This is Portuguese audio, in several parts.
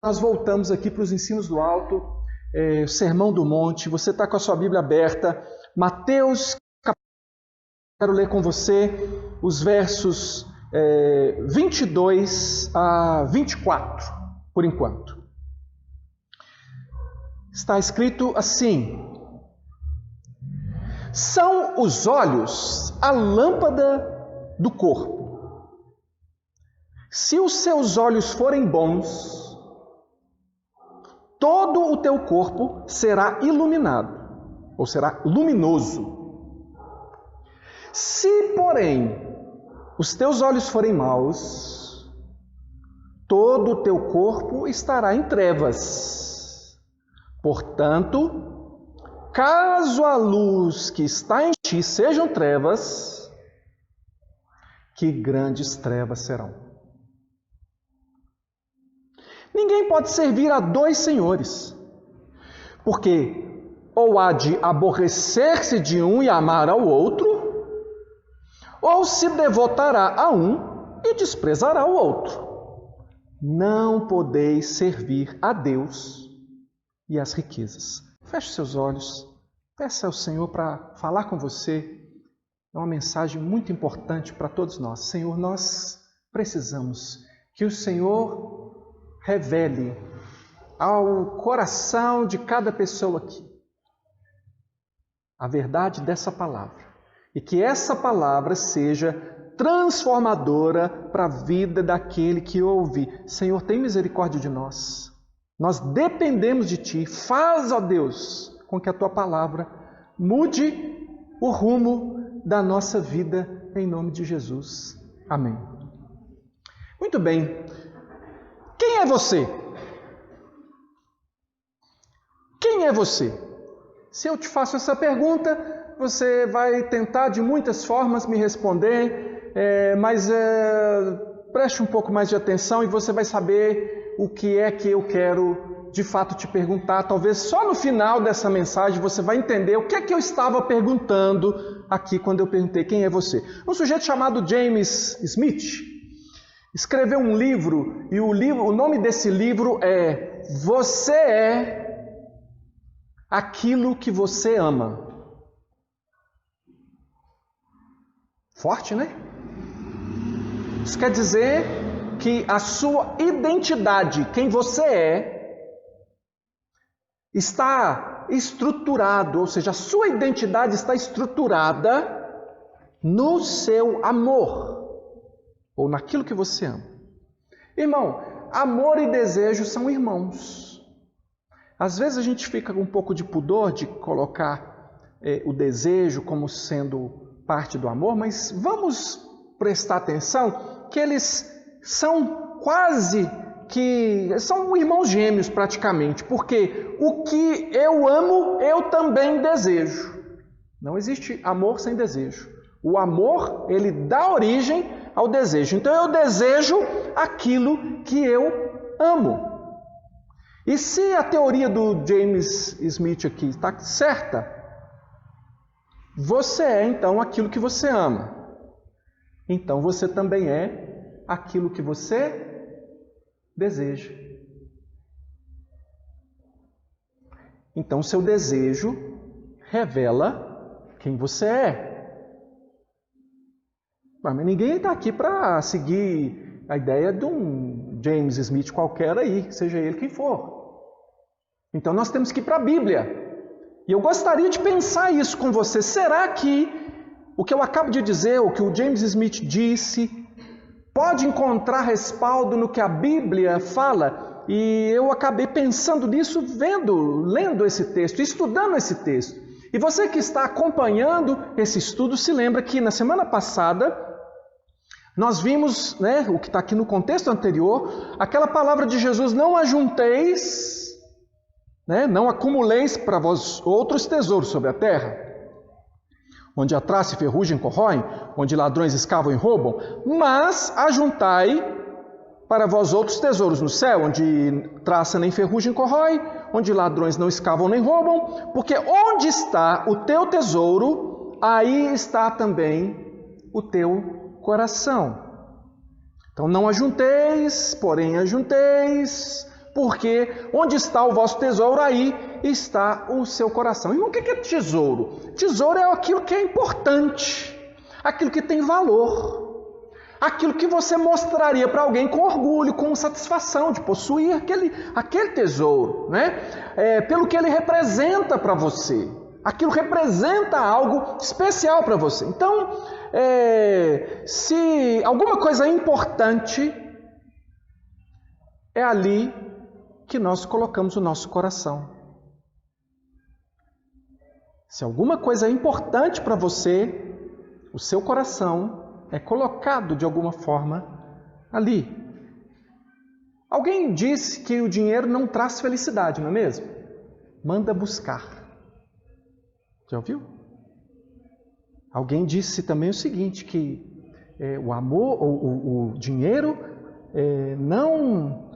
Nós voltamos aqui para os ensinos do alto, Sermão do Monte. Você está com a sua Bíblia aberta. Mateus, quero ler com você os versos 22 a 24, por enquanto. Está escrito assim: são os olhos a lâmpada do corpo. Se os seus olhos forem bons, todo o teu corpo será iluminado, ou será luminoso. Se, porém, os teus olhos forem maus, todo o teu corpo estará em trevas. Portanto, caso a luz que está em ti sejam trevas, que grandes trevas serão. Ninguém pode servir a dois senhores, porque ou há de aborrecer-se de um e amar ao outro, ou se devotará a um e desprezará o outro. Não podeis servir a Deus e às riquezas. Feche seus olhos, peça ao Senhor para falar com você. É uma mensagem muito importante para todos nós. Senhor, nós precisamos que o Senhor revele ao coração de cada pessoa aqui a verdade dessa palavra. E que essa palavra seja transformadora para a vida daquele que ouve. Senhor, tem misericórdia de nós. Nós dependemos de Ti. Faz, ó Deus, com que a Tua palavra mude o rumo da nossa vida, em nome de Jesus. Amém. Muito bem. Quem é você? Quem é você? Se eu te faço essa pergunta, você vai tentar de muitas formas me responder, mas preste um pouco mais de atenção e você vai saber o que é que eu quero de fato te perguntar. Talvez só no final dessa mensagem você vai entender o que é que eu estava perguntando aqui quando eu perguntei quem é você. Um sujeito chamado James Smith escreveu um livro, e o nome desse livro é Você é aquilo que você ama. Forte, né? Isso quer dizer que a sua identidade, quem você é, está estruturado, ou seja, a sua identidade está estruturada no seu amor, ou naquilo que você ama. Irmão, amor e desejo são irmãos. Às vezes a gente fica com um pouco de pudor de colocar o desejo como sendo parte do amor, mas vamos prestar atenção que eles são quase que... são irmãos gêmeos praticamente, porque o que eu amo, eu também desejo. Não existe amor sem desejo. O amor, ele dá origem ao desejo. Então eu desejo aquilo que eu amo. E se a teoria do James Smith aqui está certa, você é então aquilo que você ama. Então você também é aquilo que você deseja. Então seu desejo revela quem você é. Mas ninguém está aqui para seguir a ideia de um James Smith qualquer aí, seja ele quem for. Então nós temos que ir para a Bíblia. E eu gostaria de pensar isso com você. Será que o que eu acabo de dizer, o que o James Smith disse, pode encontrar respaldo no que a Bíblia fala? E eu acabei pensando nisso lendo esse texto, estudando esse texto. E você que está acompanhando esse estudo, se lembra que na semana passada nós vimos, o que está aqui no contexto anterior, aquela palavra de Jesus: não ajunteis, não acumuleis para vós outros tesouros sobre a terra, onde a traça e ferrugem corroem, onde ladrões escavam e roubam, mas ajuntai para vós outros tesouros no céu, onde traça nem ferrugem corrói, onde ladrões não escavam nem roubam, porque onde está o teu tesouro, aí está também o teu coração. Então não ajunteis, porém ajunteis, porque onde está o vosso tesouro, aí está o seu coração. E o que é tesouro? Tesouro é aquilo que é importante, aquilo que tem valor, aquilo que você mostraria para alguém com orgulho, com satisfação de possuir aquele tesouro, né? Pelo que ele representa para você. Aquilo representa algo especial para você. Então, se alguma coisa é importante, é ali que nós colocamos o nosso coração. Se alguma coisa é importante para você, o seu coração é colocado de alguma forma ali. Alguém disse que o dinheiro não traz felicidade, não é mesmo? Manda buscar. Já ouviu? Alguém disse também o seguinte, que o amor, o dinheiro não...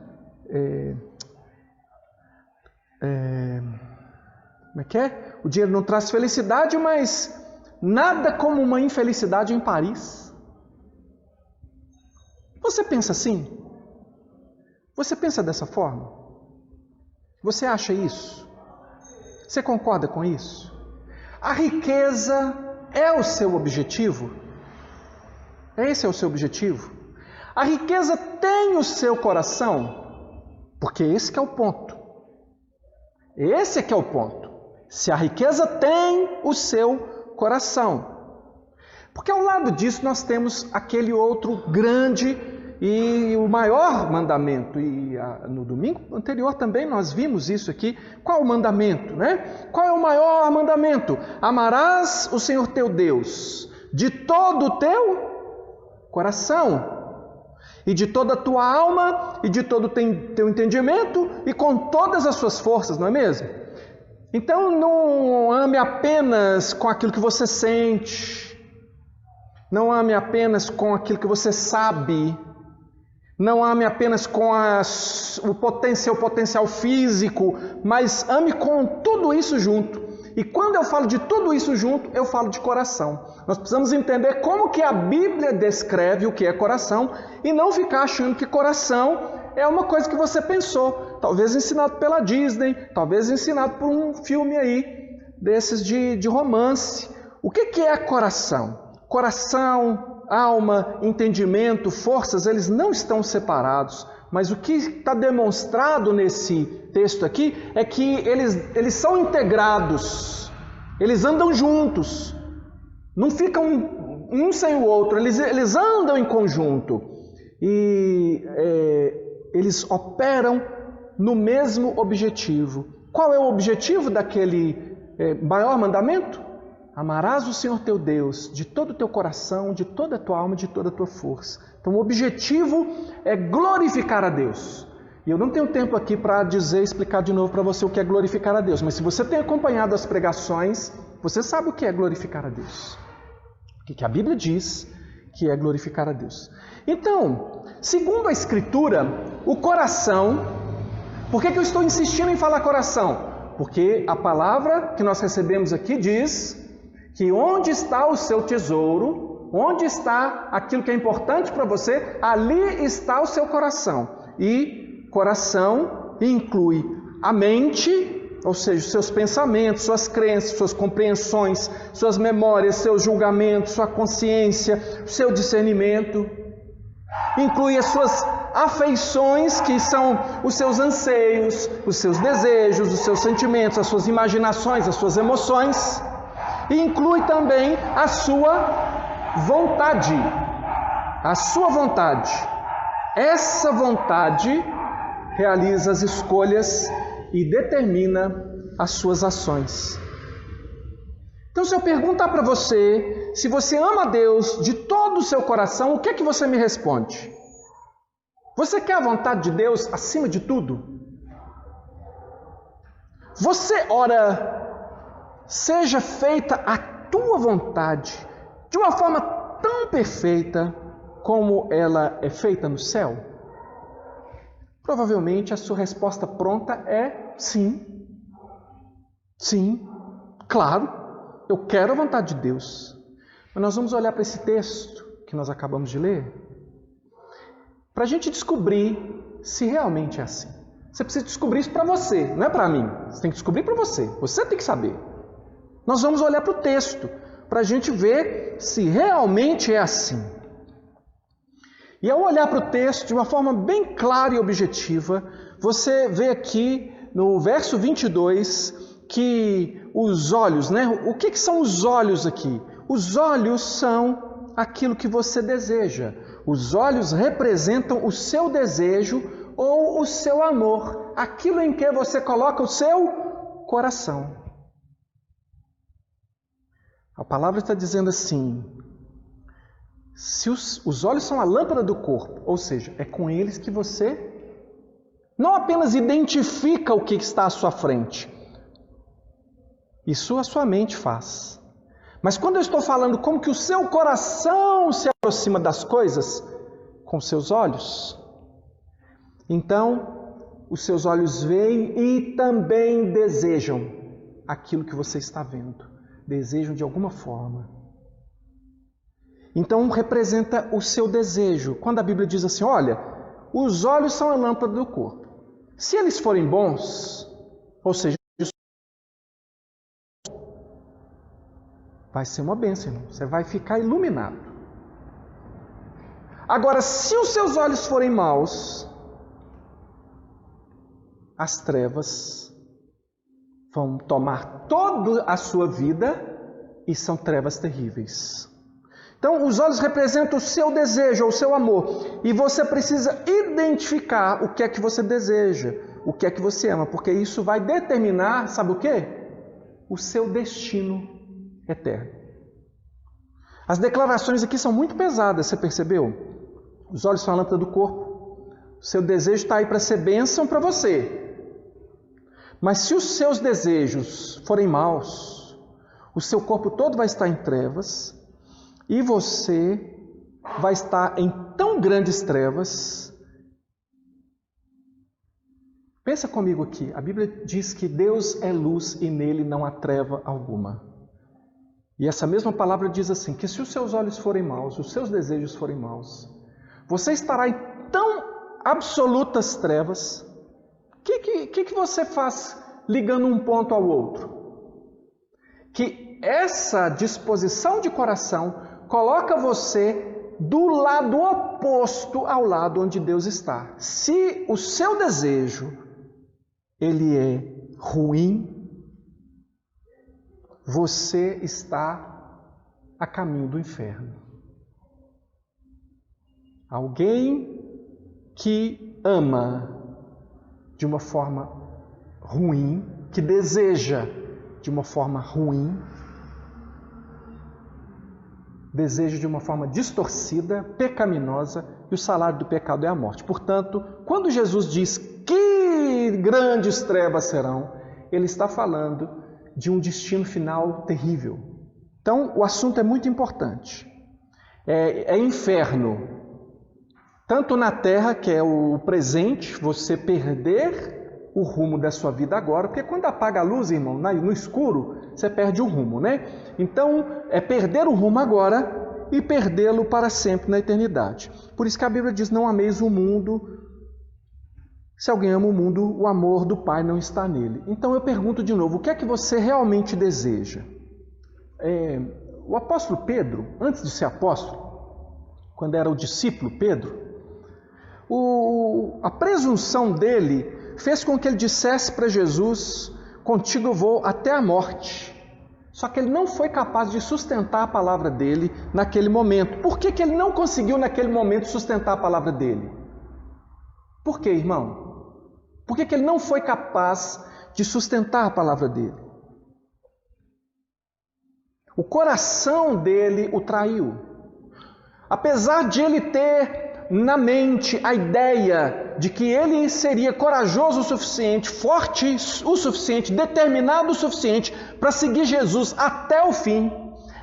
como é que é? O dinheiro não traz felicidade, mas nada como uma infelicidade em Paris. Você pensa assim? Você pensa dessa forma? Você acha isso? Você concorda com isso? A riqueza é o seu objetivo? Esse é o seu objetivo? A riqueza tem o seu coração? Porque esse que é o ponto. Esse é que é o ponto. Se a riqueza tem o seu coração. Porque ao lado disso nós temos aquele outro grande e o maior mandamento. E no domingo anterior também nós vimos isso aqui. Qual o mandamento, né? Qual é o maior mandamento? Amarás o Senhor teu Deus de todo o teu coração, e de toda a tua alma, e de todo o teu entendimento, e com todas as suas forças, não é mesmo? Então não ame apenas com aquilo que você sente, não ame apenas com aquilo que você sabe, não ame apenas com o potencial físico, mas ame com tudo isso junto. E quando eu falo de tudo isso junto, eu falo de coração. Nós precisamos entender como que a Bíblia descreve o que é coração e não ficar achando que coração é uma coisa que você pensou. Talvez ensinado pela Disney, talvez ensinado por um filme aí, desses de romance. O que é coração? Coração, alma, entendimento, forças, eles não estão separados. Mas o que está demonstrado nesse texto aqui é que eles são integrados, eles andam juntos, não ficam um sem o outro, eles andam em conjunto e eles operam no mesmo objetivo. Qual é o objetivo daquele maior mandamento? Amarás o Senhor teu Deus de todo o teu coração, de toda a tua alma, de toda a tua força. Então o objetivo é glorificar a Deus. E eu não tenho tempo aqui para explicar de novo para você o que é glorificar a Deus. Mas se você tem acompanhado as pregações, você sabe o que é glorificar a Deus. O que a Bíblia diz que é glorificar a Deus. Então, segundo a Escritura, o coração... Por que eu estou insistindo em falar coração? Porque a palavra que nós recebemos aqui diz que onde está o seu tesouro, onde está aquilo que é importante para você, ali está o seu coração. E coração inclui a mente, ou seja, seus pensamentos, suas crenças, suas compreensões, suas memórias, seus julgamentos, sua consciência, seu discernimento. Inclui as suas afeições, que são os seus anseios, os seus desejos, os seus sentimentos, as suas imaginações, as suas emoções. E inclui também a sua vontade. A sua vontade. Essa vontade realiza as escolhas e determina as suas ações. Então, se eu perguntar para você, se você ama a Deus de todo o seu coração, o que é que você me responde? Você quer a vontade de Deus acima de tudo? Você ora... Seja feita a tua vontade de uma forma tão perfeita como ela é feita no céu? Provavelmente a sua resposta pronta é sim. Sim, claro, eu quero a vontade de Deus. Mas nós vamos olhar para esse texto que nós acabamos de ler para a gente descobrir se realmente é assim. Você precisa descobrir isso para você, não é para mim. Você tem que descobrir para você. Você tem que saber. Nós vamos olhar para o texto, para a gente ver se realmente é assim. E ao olhar para o texto de uma forma bem clara e objetiva, você vê aqui no verso 22 que os olhos, né? O que são os olhos aqui? Os olhos são aquilo que você deseja. Os olhos representam o seu desejo ou o seu amor, aquilo em que você coloca o seu coração. A palavra está dizendo assim, se os olhos são a lâmpada do corpo, ou seja, é com eles que você não apenas identifica o que está à sua frente, isso a sua mente faz. Mas quando eu estou falando como que o seu coração se aproxima das coisas, com seus olhos, então os seus olhos veem e também desejam aquilo que você está vendo. Desejam de alguma forma. Então representa o seu desejo. Quando a Bíblia diz assim, olha, os olhos são a lâmpada do corpo. Se eles forem bons, ou seja, vai ser uma bênção, irmão. Você vai ficar iluminado. Agora, se os seus olhos forem maus, as trevas vão tomar toda a sua vida e são trevas terríveis. Então, os olhos representam o seu desejo, o seu amor. E você precisa identificar o que é que você deseja, o que é que você ama, porque isso vai determinar, sabe o quê? O seu destino eterno. As declarações aqui são muito pesadas, você percebeu? Os olhos são a lâmpada do corpo. O seu desejo está aí para ser bênção para você. Mas se os seus desejos forem maus, o seu corpo todo vai estar em trevas e você vai estar em tão grandes trevas. Pensa comigo aqui, a Bíblia diz que Deus é luz e nele não há treva alguma. E essa mesma palavra diz assim, que se os seus olhos forem maus, os seus desejos forem maus, você estará em tão absolutas trevas. O que você faz ligando um ponto ao outro? Que essa disposição de coração coloca você do lado oposto ao lado onde Deus está. Se o seu desejo ele é ruim, você está a caminho do inferno. Alguém que ama de uma forma ruim, que deseja de uma forma ruim, deseja de uma forma distorcida, pecaminosa, e o salário do pecado é a morte. Portanto, quando Jesus diz que grandes trevas serão, ele está falando de um destino final terrível. Então, o assunto é muito importante. É inferno. Tanto na terra, que é o presente, você perder o rumo da sua vida agora, porque quando apaga a luz, irmão, no escuro, você perde o rumo, né? Então, é perder o rumo agora e perdê-lo para sempre na eternidade. Por isso que a Bíblia diz, não ameis o mundo. Se alguém ama o mundo, o amor do Pai não está nele. Então eu pergunto de novo, o que é que você realmente deseja? O apóstolo Pedro, antes de ser apóstolo, quando era o discípulo Pedro, a presunção dele fez com que ele dissesse para Jesus, contigo eu vou até a morte. Só que ele não foi capaz de sustentar a palavra dele naquele momento. Por que ele não conseguiu naquele momento sustentar a palavra dele? Por quê, irmão? Por que ele não foi capaz de sustentar a palavra dele? O coração dele o traiu. Apesar de ele ter na mente a ideia de que ele seria corajoso o suficiente, forte o suficiente, determinado o suficiente para seguir Jesus até o fim,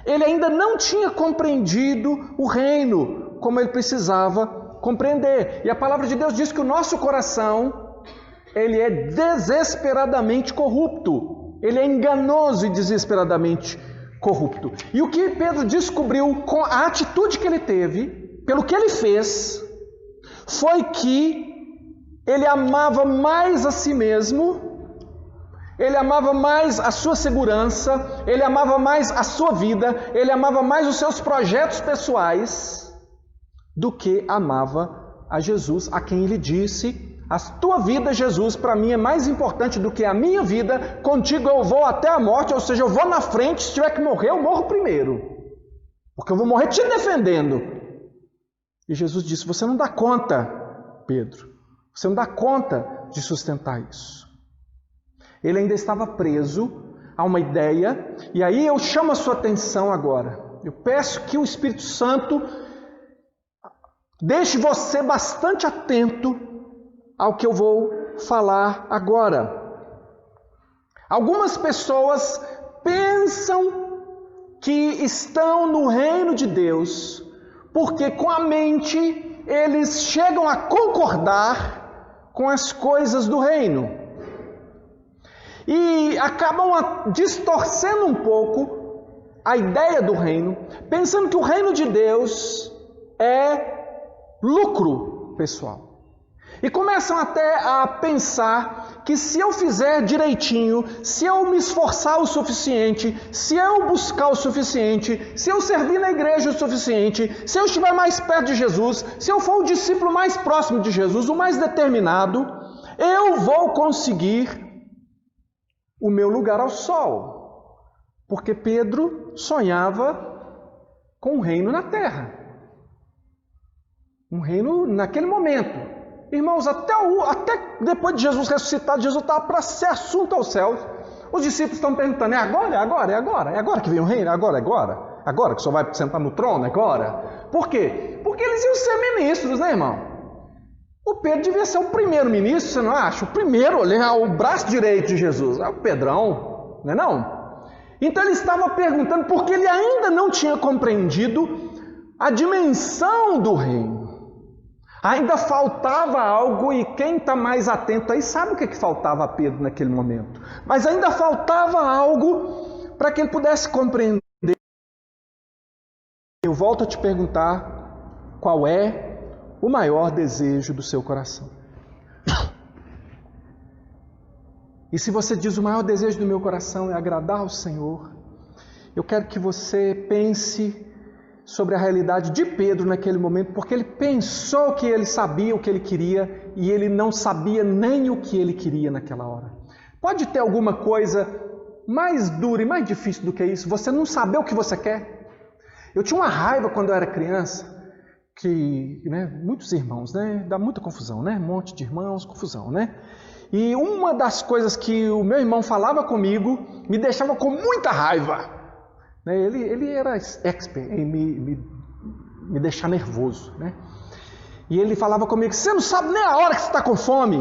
ele ainda não tinha compreendido o reino como ele precisava compreender. E a palavra de Deus diz que o nosso coração, ele é desesperadamente corrupto. Ele é enganoso e desesperadamente corrupto. E o que Pedro descobriu com a atitude que ele teve, pelo que ele fez, foi que ele amava mais a si mesmo, ele amava mais a sua segurança, ele amava mais a sua vida, ele amava mais os seus projetos pessoais do que amava a Jesus, a quem ele disse: a tua vida, Jesus, para mim é mais importante do que a minha vida, contigo eu vou até a morte, ou seja, eu vou na frente, se tiver que morrer, eu morro primeiro, porque eu vou morrer te defendendo. E Jesus disse: você não dá conta, Pedro, você não dá conta de sustentar isso. Ele ainda estava preso a uma ideia, e aí eu chamo a sua atenção agora. Eu peço que o Espírito Santo deixe você bastante atento ao que eu vou falar agora. Algumas pessoas pensam que estão no reino de Deus, porque com a mente eles chegam a concordar com as coisas do reino. E acabam distorcendo um pouco a ideia do reino, pensando que o reino de Deus é lucro pessoal. E começam até a pensar que se eu fizer direitinho, se eu me esforçar o suficiente, se eu buscar o suficiente, se eu servir na igreja o suficiente, se eu estiver mais perto de Jesus, se eu for o discípulo mais próximo de Jesus, o mais determinado, eu vou conseguir o meu lugar ao sol, porque Pedro sonhava com um reino na terra, um reino naquele momento. Irmãos, até depois de Jesus ressuscitado, Jesus estava para ser assunto aos céus. Os discípulos estão perguntando: é agora? É agora? É agora? É agora que vem o reino? É agora? É agora? Agora que o senhor vai sentar no trono? É agora? Por quê? Porque eles iam ser ministros, né, irmão? O Pedro devia ser o primeiro ministro, você não acha? O primeiro, ele é o braço direito de Jesus. É o Pedrão, não é não? Então ele estava perguntando porque ele ainda não tinha compreendido a dimensão do reino. Ainda faltava algo, e quem está mais atento aí sabe o que faltava a Pedro naquele momento. Mas ainda faltava algo para que ele pudesse compreender. Eu volto a te perguntar: qual é o maior desejo do seu coração? E se você diz: o maior desejo do meu coração é agradar ao Senhor, eu quero que você pense sobre a realidade de Pedro naquele momento, porque ele pensou que ele sabia o que ele queria e ele não sabia nem o que ele queria naquela hora. Pode ter alguma coisa mais dura e mais difícil do que isso? Você não saber o que você quer? Eu tinha uma raiva quando eu era criança, que, muitos irmãos, dá muita confusão, um monte de irmãos, confusão, E uma das coisas que o meu irmão falava comigo me deixava com muita raiva. Ele era expert em me deixar nervoso, E ele falava comigo: você não sabe nem a hora que você está com fome.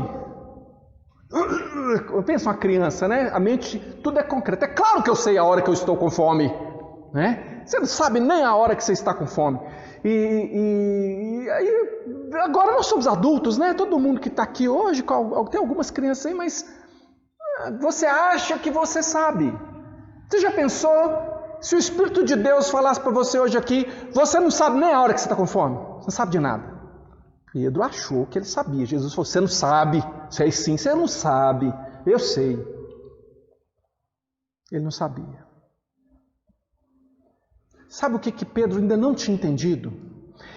Eu penso uma criança, a mente, tudo é concreto. É claro que eu sei a hora que eu estou com fome, Você não sabe nem a hora que você está com fome. E aí, agora nós somos adultos, Todo mundo que está aqui hoje, tem algumas crianças aí, mas você acha que você sabe. Você já pensou? Se o Espírito de Deus falasse para você hoje aqui: você não sabe nem a hora que você está com fome, você não sabe de nada. Pedro achou que ele sabia. Jesus falou: você não sabe. Sei sim, você não sabe. Eu sei. Ele não sabia. Sabe o que Pedro ainda não tinha entendido?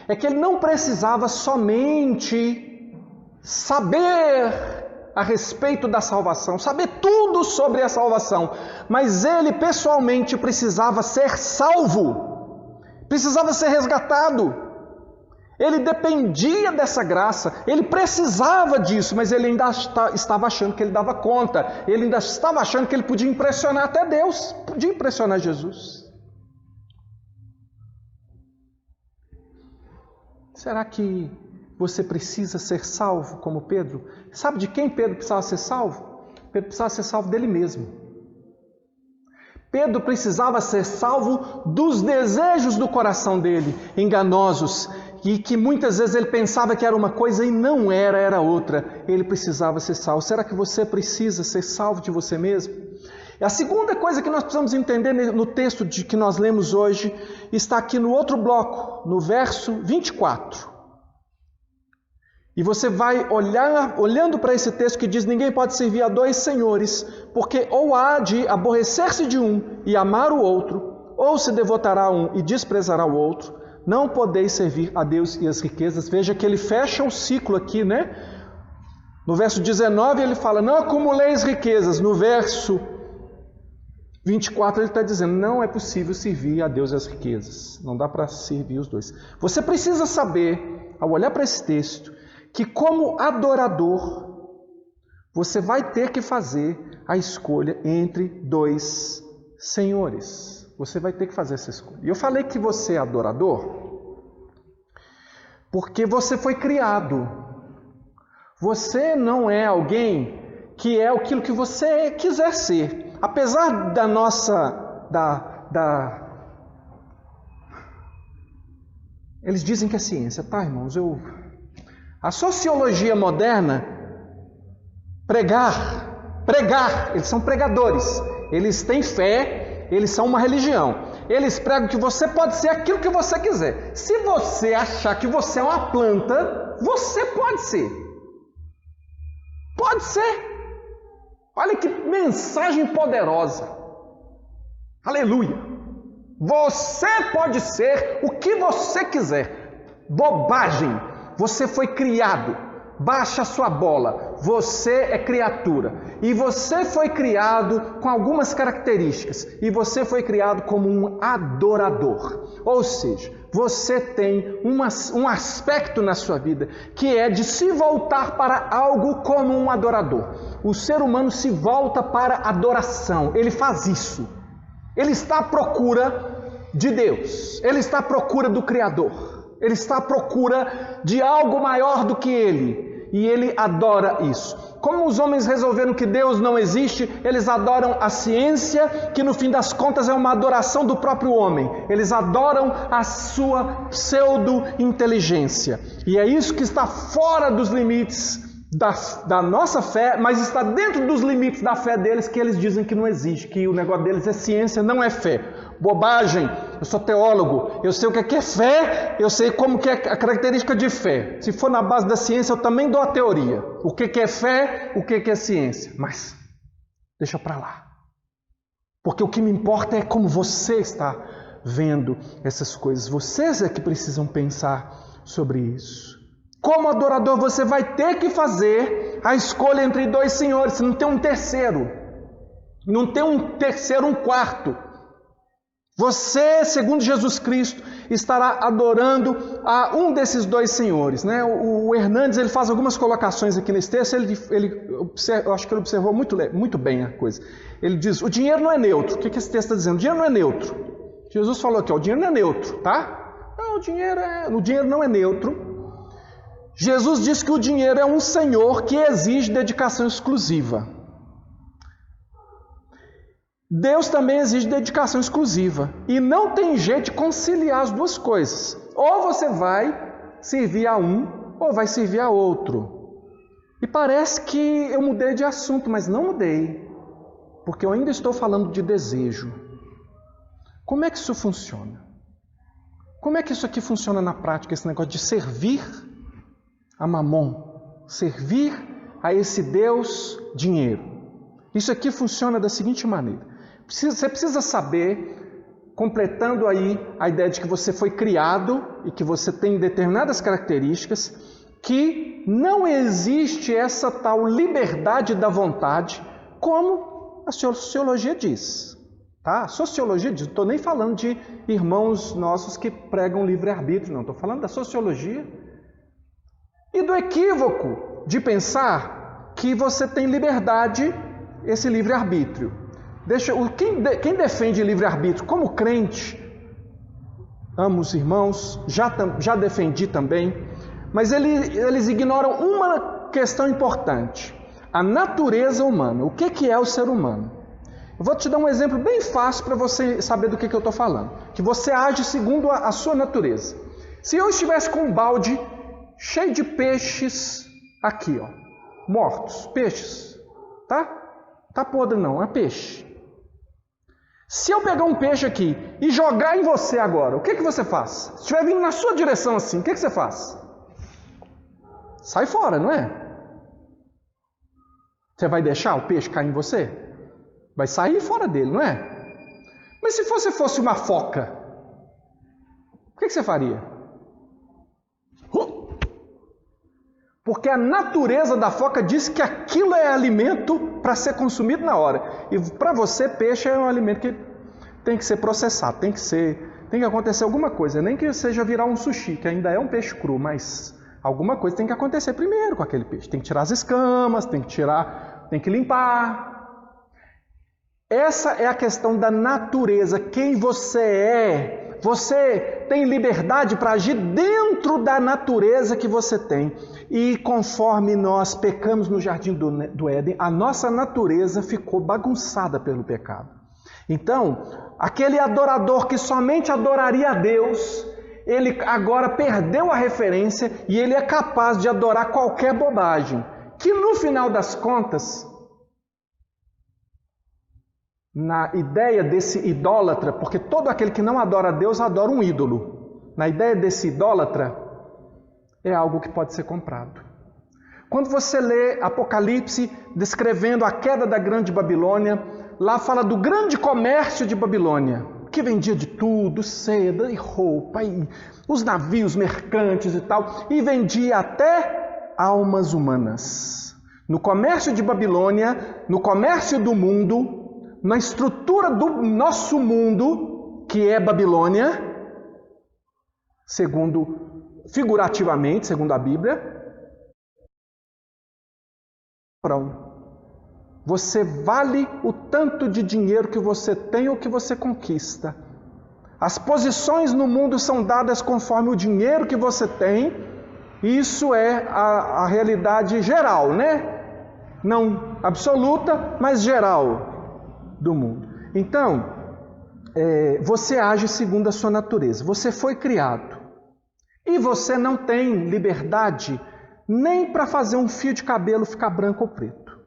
É que ele não precisava somente saber a respeito da salvação, saber tudo sobre a salvação, mas ele pessoalmente precisava ser salvo, precisava ser resgatado. Ele dependia dessa graça, ele precisava disso, mas ele ainda estava achando que ele dava conta, ele ainda estava achando que ele podia impressionar até Deus, podia impressionar Jesus. Será que você precisa ser salvo como Pedro? Sabe de quem Pedro precisava ser salvo? Pedro precisava ser salvo dele mesmo. Pedro precisava ser salvo dos desejos do coração dele, enganosos, e que muitas vezes ele pensava que era uma coisa e não era, era outra. Ele precisava ser salvo. Será que você precisa ser salvo de você mesmo? A segunda coisa que nós precisamos entender no texto que nós lemos hoje está aqui no outro bloco, no verso 24. E você vai olhando para esse texto que diz: ninguém pode servir a dois senhores, porque ou há de aborrecer-se de um e amar o outro, ou se devotará a um e desprezará o outro. Não podeis servir a Deus e as riquezas. Veja que ele fecha o ciclo aqui, né? No verso 19 ele fala: não acumuleis riquezas. No verso 24 ele está dizendo: não é possível servir a Deus e as riquezas. Não dá para servir os dois. Você precisa saber, ao olhar para esse texto, que como adorador, você vai ter que fazer a escolha entre dois senhores. Você vai ter que fazer essa escolha. E eu falei que você é adorador porque você foi criado. Você não é alguém que é aquilo que você quiser ser. Apesar da nossa... Eles dizem que é ciência, tá, irmãos? A sociologia moderna, pregar, eles são pregadores, eles têm fé, eles são uma religião. Eles pregam que você pode ser aquilo que você quiser. Se você achar que você é uma planta, você pode ser. Pode ser. Olha que mensagem poderosa. Aleluia. Você pode ser o que você quiser. Bobagem. Você foi criado, baixa a sua bola, você é criatura. E você foi criado com algumas características. E você foi criado como um adorador. Ou seja, você tem um aspecto na sua vida que é de se voltar para algo como um adorador. O ser humano se volta para a adoração, ele faz isso. Ele está à procura de Deus, ele está à procura do Criador. Ele está à procura de algo maior do que ele. E ele adora isso. Como os homens resolveram que Deus não existe, eles adoram a ciência, que no fim das contas é uma adoração do próprio homem. Eles adoram a sua pseudo-inteligência. E é isso que está fora dos limites da nossa fé, mas está dentro dos limites da fé deles, que eles dizem que não existe, que o negócio deles é ciência, não é fé. Bobagem, eu sou teólogo, eu sei o que é fé, eu sei como que é a característica de fé. Se for na base da ciência, eu também dou a teoria. O que é fé, o que é ciência. Mas, deixa para lá. Porque o que me importa é como você está vendo essas coisas. Vocês é que precisam pensar sobre isso. Como adorador, você vai ter que fazer a escolha entre dois senhores. Não tem um terceiro. Não tem um terceiro, um quarto. Você, segundo Jesus Cristo, estará adorando a um desses dois senhores, né? O Hernandes ele faz algumas colocações aqui nesse texto. Eu acho que ele observou muito bem a coisa. Ele diz: o dinheiro não é neutro. O que esse texto está dizendo? O dinheiro não é neutro. Jesus falou aqui: o dinheiro não é neutro, tá? Não, o dinheiro não é neutro. Jesus diz que o dinheiro é um senhor que exige dedicação exclusiva. Deus também exige dedicação exclusiva. E não tem jeito de conciliar as duas coisas. Ou você vai servir a um, ou vai servir a outro. E parece que eu mudei de assunto, mas não mudei. Porque eu ainda estou falando de desejo. Como é que isso funciona? Como é que isso aqui funciona na prática, esse negócio de servir a Mamon? Servir a esse Deus dinheiro. Isso aqui funciona da seguinte maneira. Você precisa saber, completando aí a ideia de que você foi criado e que você tem determinadas características, que não existe essa tal liberdade da vontade, como a sociologia diz. Tá? A sociologia diz, não estou nem falando de irmãos nossos que pregam livre-arbítrio, não. Estou falando da sociologia e do equívoco de pensar que você tem liberdade, esse livre-arbítrio. Quem defende livre-arbítrio como crente, amo os irmãos, já defendi também, mas eles ignoram uma questão importante: a natureza humana. O que é o ser humano? Eu vou te dar um exemplo bem fácil para você saber do que eu estou falando. Que você age segundo a sua natureza. Se eu estivesse com um balde cheio de peixes aqui, ó, mortos, peixes, tá? Tá podre não, é peixe. Se eu pegar um peixe aqui e jogar em você agora, o que você faz? Se estiver vindo na sua direção assim, o que você faz? sai fora, não é? Você vai deixar o peixe cair em você? Vai sair fora dele, não é? Mas se você fosse uma foca, o que você faria? Porque a natureza da foca diz que aquilo é alimento para ser consumido na hora. E para você, peixe é um alimento que tem que ser processado, tem que acontecer alguma coisa. Nem que seja virar um sushi, que ainda é um peixe cru, mas alguma coisa tem que acontecer primeiro com aquele peixe. Tem que tirar as escamas, tem que limpar. Essa é a questão da natureza, quem você é. Você tem liberdade para agir dentro da natureza que você tem. E conforme nós pecamos no jardim do Éden, a nossa natureza ficou bagunçada pelo pecado. Então, aquele adorador que somente adoraria a Deus, ele agora perdeu a referência e ele é capaz de adorar qualquer bobagem. Que no final das contas, na ideia desse idólatra, porque todo aquele que não adora a Deus adora um ídolo. Na ideia desse idólatra, é algo que pode ser comprado. Quando você lê Apocalipse descrevendo a queda da grande Babilônia, lá fala do grande comércio de Babilônia, que vendia de tudo, seda e roupa, e os navios mercantes e tal, e vendia até almas humanas. No comércio de Babilônia, no comércio do mundo, na estrutura do nosso mundo, que é Babilônia, figurativamente, segundo a Bíblia, você vale o tanto de dinheiro que você tem ou que você conquista. As posições no mundo são dadas conforme o dinheiro que você tem. Isso é a realidade geral, né? Não absoluta, mas geral do mundo. Então, você age segundo a sua natureza. Você foi criado. E você não tem liberdade nem para fazer um fio de cabelo ficar branco ou preto.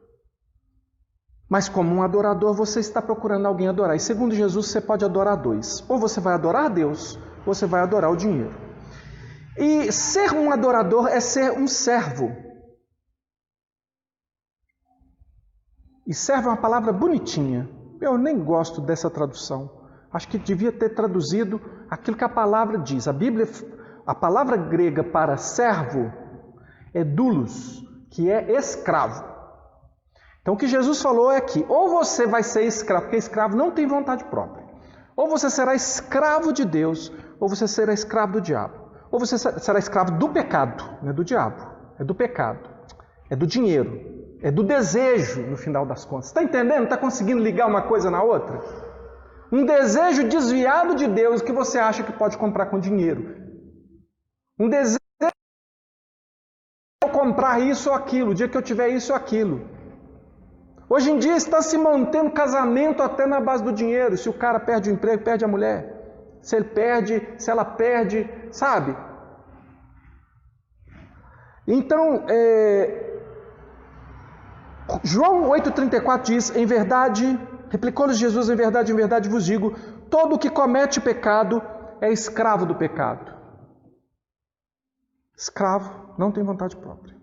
Mas como um adorador, você está procurando alguém adorar. E segundo Jesus, você pode adorar dois. Ou você vai adorar a Deus, ou você vai adorar o dinheiro. E ser um adorador é ser um servo. E servo é uma palavra bonitinha. Eu nem gosto dessa tradução. Acho que devia ter traduzido aquilo que a palavra diz. A palavra grega para servo é doulos, que é escravo. Então o que Jesus falou é que ou você vai ser escravo, porque escravo não tem vontade própria. Ou você será escravo de Deus, ou você será escravo do diabo. Ou você será escravo do pecado, não é do diabo, é do pecado, é do dinheiro. É do desejo, no final das contas. Está entendendo? Está conseguindo ligar uma coisa na outra? Um desejo desviado de Deus que você acha que pode comprar com dinheiro. Um desejo de comprar isso ou aquilo, o dia que eu tiver isso ou aquilo. Hoje em dia está se mantendo casamento até na base do dinheiro. Se o cara perde o emprego, perde a mulher. Se ele perde, se ela perde, sabe? Então, João 8,34 diz, em verdade, replicou-lhes Jesus, em verdade vos digo, todo o que comete pecado é escravo do pecado. Escravo não tem vontade própria.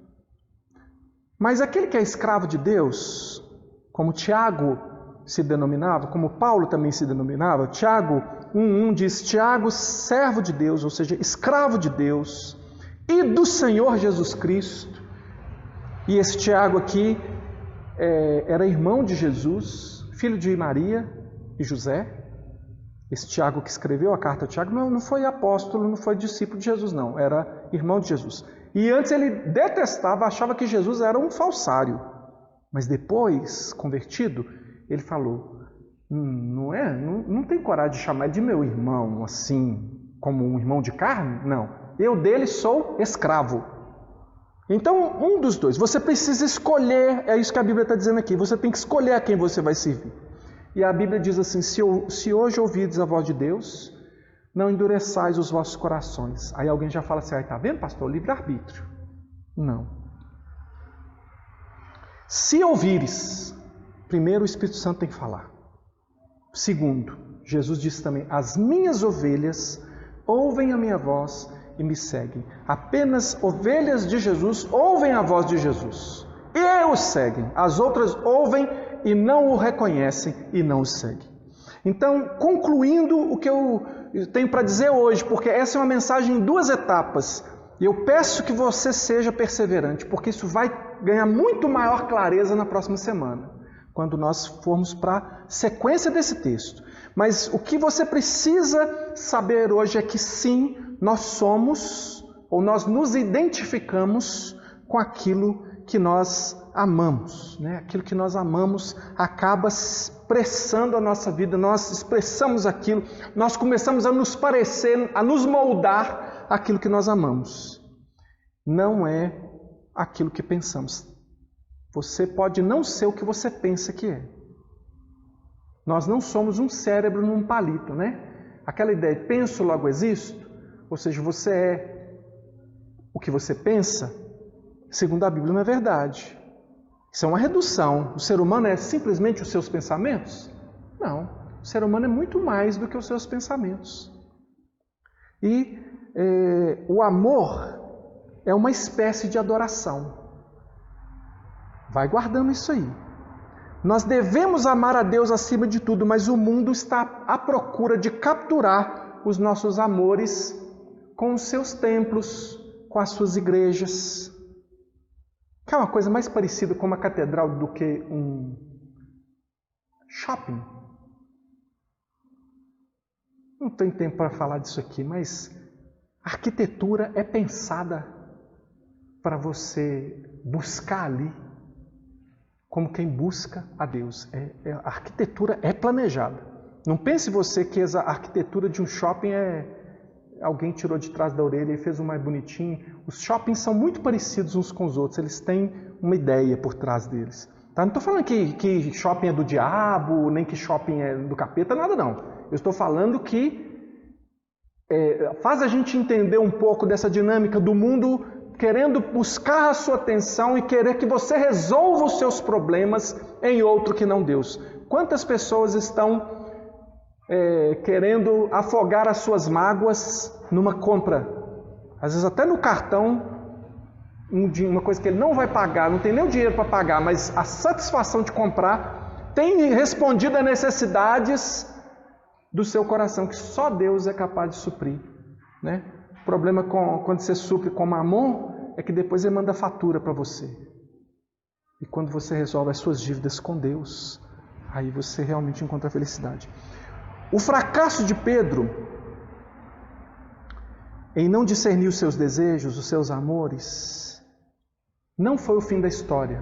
Mas aquele que é escravo de Deus, como Tiago se denominava, como Paulo também se denominava, Tiago 1,1 diz, Tiago, servo de Deus, ou seja, escravo de Deus e do Senhor Jesus Cristo. E esse Tiago aqui era irmão de Jesus, filho de Maria e José. Esse Tiago que escreveu a carta de Tiago não foi apóstolo, não foi discípulo de Jesus, não. Era irmão de Jesus. E antes ele detestava, achava que Jesus era um falsário. Mas depois, convertido, ele falou, não tem coragem de chamar ele de meu irmão, assim, como um irmão de carne? Não. Eu dele sou escravo. Então, um dos dois. Você precisa escolher, é isso que a Bíblia está dizendo aqui. Você tem que escolher a quem você vai servir. E a Bíblia diz assim, se hoje ouvides a voz de Deus, não endureçais os vossos corações. Aí alguém já fala assim, está vendo, pastor? Livre-arbítrio. Não. Se ouvires, primeiro o Espírito Santo tem que falar. Segundo, Jesus disse também, as minhas ovelhas ouvem a minha voz e me seguem. Apenas ovelhas de Jesus ouvem a voz de Jesus e o seguem. As outras ouvem e não o reconhecem e não o seguem. Então, concluindo o que eu tenho para dizer hoje, porque essa é uma mensagem em 2 etapas, e eu peço que você seja perseverante, porque isso vai ganhar muito maior clareza na próxima semana, quando nós formos para a sequência desse texto. Mas o que você precisa saber hoje é que sim, nós somos, ou nós nos identificamos com aquilo que nós amamos, né? Aquilo que nós amamos acaba expressando a nossa vida, nós expressamos aquilo, nós começamos a nos parecer, a nos moldar aquilo que nós amamos. Não é aquilo que pensamos. Você pode não ser o que você pensa que é. Nós não somos um cérebro num palito, né? Aquela ideia, penso, logo existo, ou seja, você é o que você pensa, segundo a Bíblia, não é verdade. Isso é uma redução. O ser humano é simplesmente os seus pensamentos? Não. O ser humano é muito mais do que os seus pensamentos. E o amor é uma espécie de adoração. Vai guardando isso aí. Nós devemos amar a Deus acima de tudo, mas o mundo está à procura de capturar os nossos amores com os seus templos, com as suas igrejas. Que é uma coisa mais parecida com uma catedral do que um shopping. Não tenho tempo para falar disso aqui, mas a arquitetura é pensada para você buscar ali como quem busca a Deus. A arquitetura é planejada. Não pense você que a arquitetura de um shopping alguém tirou de trás da orelha e fez um mais bonitinho. Os shoppings são muito parecidos uns com os outros, eles têm uma ideia por trás deles. Tá? Não estou falando que shopping é do diabo, nem que shopping é do capeta, nada não. Eu estou falando que faz a gente entender um pouco dessa dinâmica do mundo querendo buscar a sua atenção e querer que você resolva os seus problemas em outro que não Deus. Quantas pessoas estão querendo afogar as suas mágoas numa compra? Às vezes até no cartão, uma coisa que ele não vai pagar, não tem nem o dinheiro para pagar, mas a satisfação de comprar tem respondido a necessidades do seu coração, que só Deus é capaz de suprir, né? O problema quando você supre com mamon é que depois ele manda fatura para você. E quando você resolve as suas dívidas com Deus, aí você realmente encontra a felicidade. O fracasso de Pedro em não discernir os seus desejos, os seus amores, não foi o fim da história.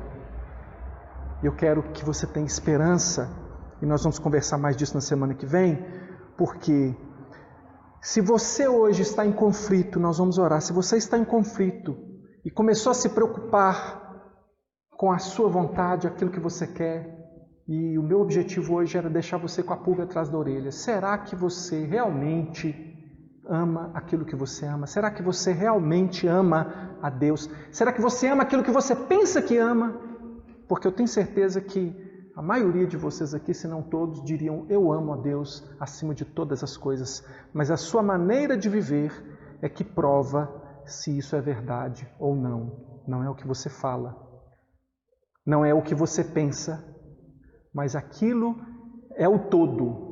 Eu quero que você tenha esperança, e nós vamos conversar mais disso na semana que vem, porque se você hoje está em conflito, nós vamos orar. Se você está em conflito e começou a se preocupar com a sua vontade, aquilo que você quer, e o meu objetivo hoje era deixar você com a pulga atrás da orelha. Será que você realmente ama aquilo que você ama? Será que você realmente ama a Deus? Será que você ama aquilo que você pensa que ama? Porque eu tenho certeza que a maioria de vocês aqui, se não todos, diriam: eu amo a Deus acima de todas as coisas. Mas a sua maneira de viver é que prova se isso é verdade ou não. Não é o que você fala, não é o que você pensa, mas aquilo é o todo.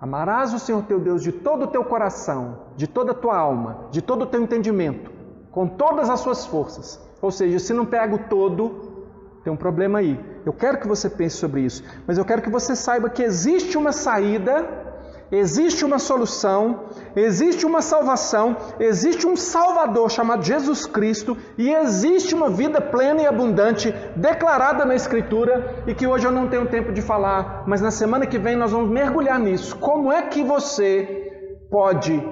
Amarás o Senhor teu Deus de todo o teu coração, de toda a tua alma, de todo o teu entendimento, com todas as suas forças. Ou seja, se não pega o todo, tem um problema aí. Eu quero que você pense sobre isso, mas eu quero que você saiba que existe uma saída, existe uma solução, existe uma salvação, existe um Salvador chamado Jesus Cristo e existe uma vida plena e abundante declarada na Escritura e que hoje eu não tenho tempo de falar, mas na semana que vem nós vamos mergulhar nisso. Como é que você pode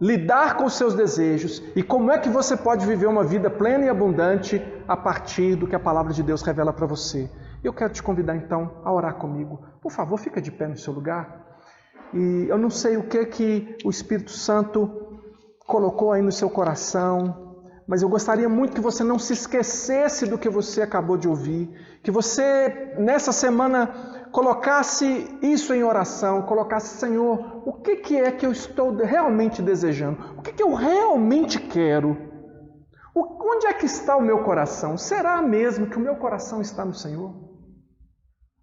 lidar com os seus desejos e como é que você pode viver uma vida plena e abundante a partir do que a palavra de Deus revela para você. Eu quero te convidar então a orar comigo. Por favor, fica de pé no seu lugar. E eu não sei o que o Espírito Santo colocou aí no seu coração, mas eu gostaria muito que você não se esquecesse do que você acabou de ouvir, que você nessa semana colocasse isso em oração, colocasse, Senhor, o que é que eu estou realmente desejando? O que eu realmente quero? Onde é que está o meu coração? Será mesmo que o meu coração está no Senhor?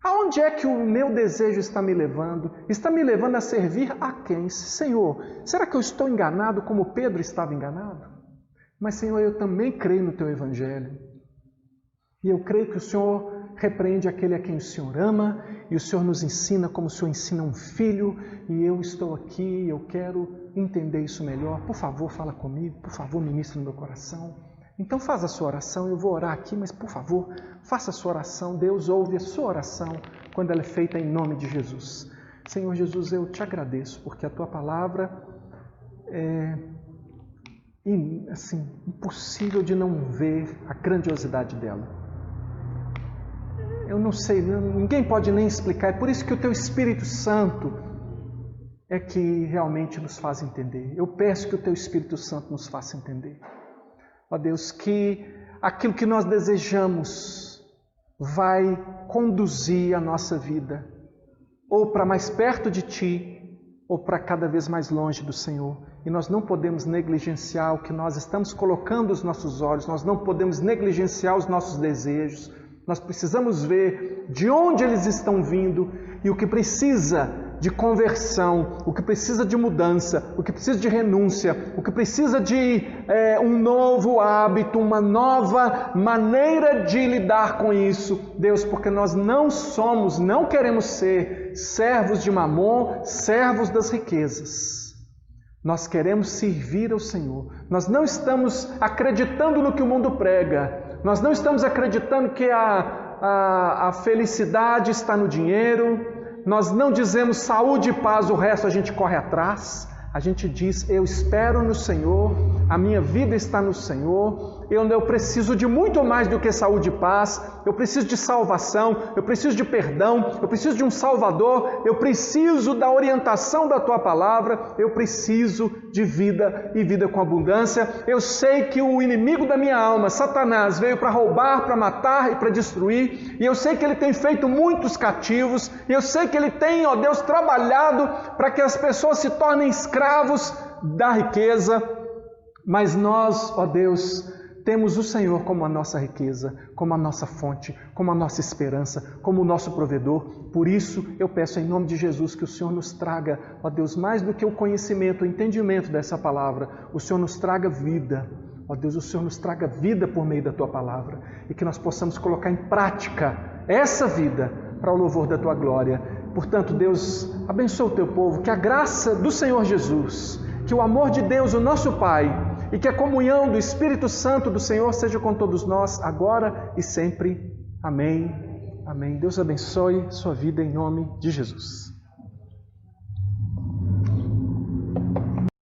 Aonde é que o meu desejo está me levando? Está me levando a servir a quem? Senhor, será que eu estou enganado como Pedro estava enganado? Mas, Senhor, eu também creio no Teu Evangelho. E eu creio que o Senhor repreende aquele a quem o Senhor ama, e o Senhor nos ensina como o Senhor ensina um filho, e eu estou aqui, eu quero entender isso melhor. Por favor, fala comigo, por favor, ministra no meu coração. Então faz a sua oração, eu vou orar aqui, mas por favor, faça a sua oração. Deus ouve a sua oração quando ela é feita em nome de Jesus. Senhor Jesus, eu te agradeço, porque a Tua palavra é assim, impossível de não ver a grandiosidade dela. Eu não sei, ninguém pode nem explicar. É por isso que o Teu Espírito Santo é que realmente nos faz entender. Eu peço que o Teu Espírito Santo nos faça entender. Ó Deus, que aquilo que nós desejamos vai conduzir a nossa vida ou para mais perto de Ti ou para cada vez mais longe do Senhor. E nós não podemos negligenciar o que nós estamos colocando os nossos olhos, nós não podemos negligenciar os nossos desejos. Nós precisamos ver de onde eles estão vindo e o que precisa de conversão, o que precisa de mudança, o que precisa de renúncia, o que precisa de um novo hábito, uma nova maneira de lidar com isso. Deus, porque nós não queremos ser servos de Mamon, servos das riquezas. Nós queremos servir ao Senhor. Nós não estamos acreditando no que o mundo prega. Nós não estamos acreditando que a felicidade está no dinheiro. Nós não dizemos saúde e paz, o resto a gente corre atrás. A gente diz, eu espero no Senhor, a minha vida está no Senhor, eu preciso de muito mais do que saúde e paz, eu preciso de salvação, eu preciso de perdão, eu preciso de um Salvador, eu preciso da orientação da Tua palavra, eu preciso de vida e vida com abundância. Eu sei que o inimigo da minha alma, Satanás, veio para roubar, para matar e para destruir, e eu sei que ele tem feito muitos cativos, e eu sei que ele tem, ó Deus, trabalhado para que as pessoas se tornem escravos da riqueza, mas nós, ó Deus, temos o Senhor como a nossa riqueza, como a nossa fonte, como a nossa esperança, como o nosso provedor. Por isso, eu peço em nome de Jesus que o Senhor nos traga, ó Deus, mais do que o conhecimento, o entendimento dessa palavra, o Senhor nos traga vida. Ó Deus, o Senhor nos traga vida por meio da Tua palavra e que nós possamos colocar em prática essa vida para o louvor da Tua glória. Portanto, Deus, abençoa o Teu povo, que a graça do Senhor Jesus, que o amor de Deus, o nosso Pai, e que a comunhão do Espírito Santo do Senhor seja com todos nós, agora e sempre. Amém. Amém. Deus abençoe sua vida em nome de Jesus.